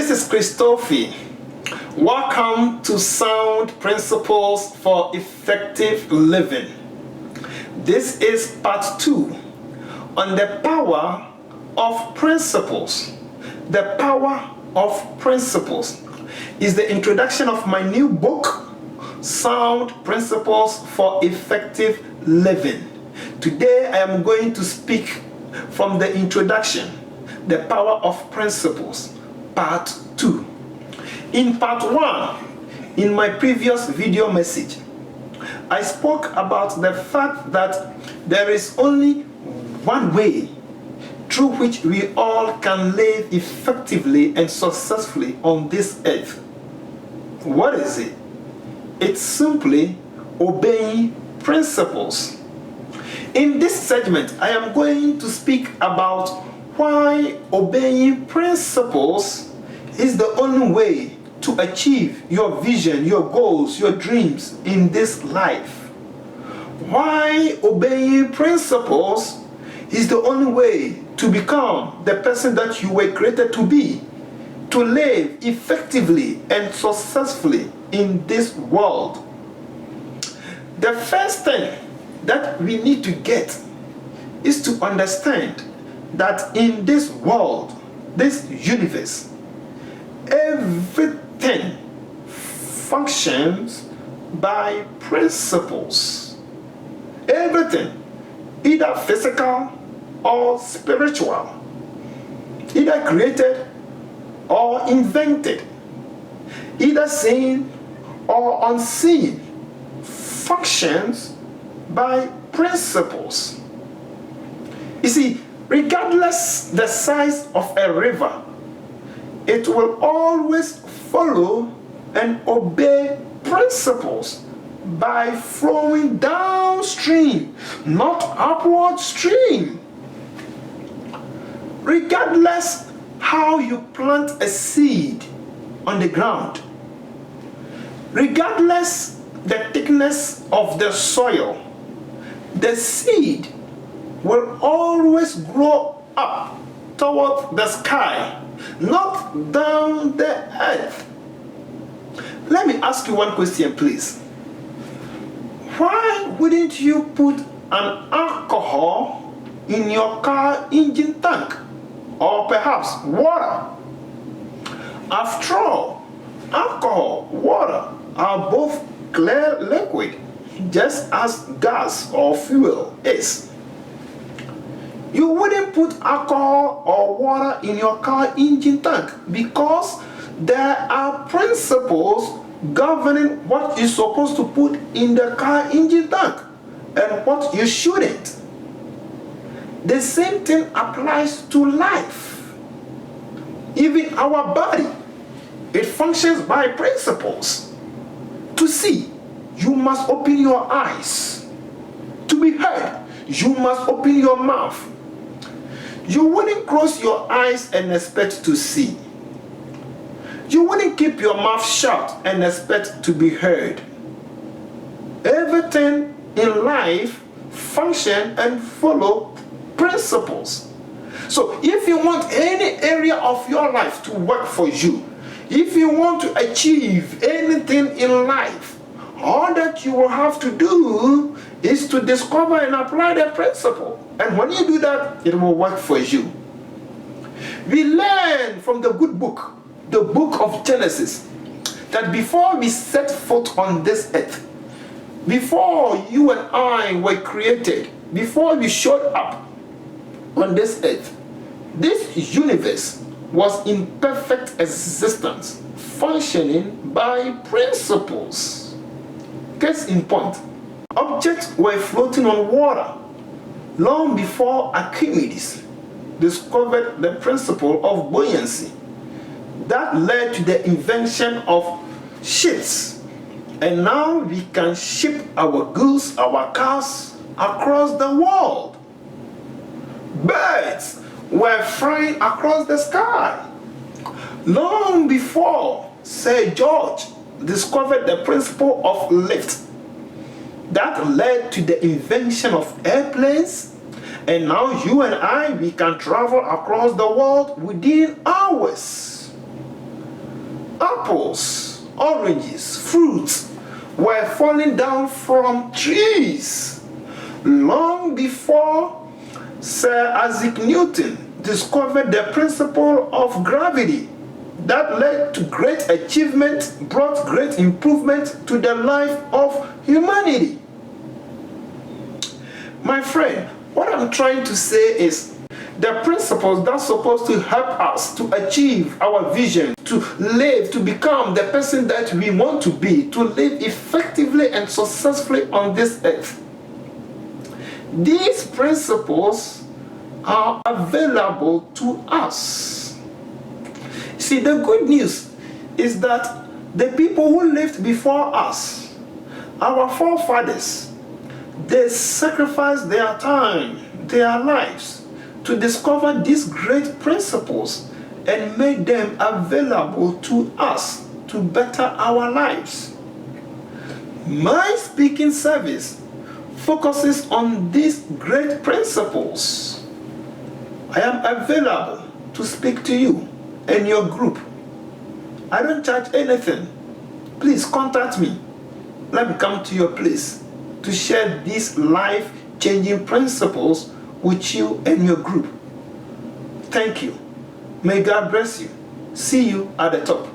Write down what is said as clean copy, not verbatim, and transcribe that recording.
This is Toffey. Welcome to Sound Principles for Effective Living. This is part 2 on the power of principles. The power of principles is the introduction of my new book, Sound Principles for Effective Living. Today I am going to speak from the introduction, the power of principles, part 2. In part 1, in my previous video message, I spoke about the fact that there is only one way through which we all can live effectively and successfully on this earth. What is it? It's simply obeying principles. In this segment, I am going to speak about why obeying principles is the only way to achieve your vision, your goals, your dreams in this life. Why obeying principles is the only way to become the person that you were created to be, to live effectively and successfully in this world. The first thing that we need to get is to understand that in this world, this universe, everything functions by principles. Everything, either physical or spiritual, either created or invented, either seen or unseen, functions by principles. You see, regardless the size of a river, it will always follow and obey principles by flowing downstream, not upward stream. Regardless how you plant a seed on the ground, regardless the thickness of the soil, the seed will always grow up toward the sky, not down the earth. Let me ask you one question, please. Why wouldn't you put an alcohol in your car engine tank, or perhaps water? After all, alcohol, water are both clear liquid, just as gas or fuel is. You wouldn't put alcohol or water in your car engine tank because there are principles governing what you're supposed to put in the car engine tank and what you shouldn't. The same thing applies to life. Even our body, it functions by principles. To see, you must open your eyes. To be heard, you must open your mouth. You wouldn't close your eyes and expect to see. You wouldn't keep your mouth shut and expect to be heard. Everything in life function and follow principles. So if you want any area of your life to work for you, if you want to achieve anything in life, all that you will have to do is to discover and apply the principle. And when you do that, it will work for you. We learn from the good book, the book of Genesis, that before we set foot on this earth, before you and I were created, before we showed up on this earth, this universe was in perfect existence, functioning by principles. Case in point, objects were floating on water long before Archimedes discovered the principle of buoyancy. That led to the invention of ships. And now we can ship our goods, our cars across the world. Birds were flying across the sky long before Sir George discovered the principle of lift. That led to the invention of airplanes, and now you and I, we can travel across the world within hours. apples, oranges, fruits were falling down from trees long before Sir Isaac Newton discovered the principle of gravity that led to great achievement, brought great improvement to the life of humanity. My friend, what I'm trying to say is the principles that's supposed to help us to achieve our vision, to live, to become the person that we want to be, to live effectively and successfully on this earth. These principles are available to us. See, the good news is that the people who lived before us, our forefathers, they sacrificed their time, their lives to discover these great principles and made them available to us to better our lives. My speaking service focuses on these great principles. I am available to speak to you and your group. I don't charge anything. Please contact me. Let me come to your place to share these life-changing principles with you and your group. Thank you. May God bless you. See you at the top.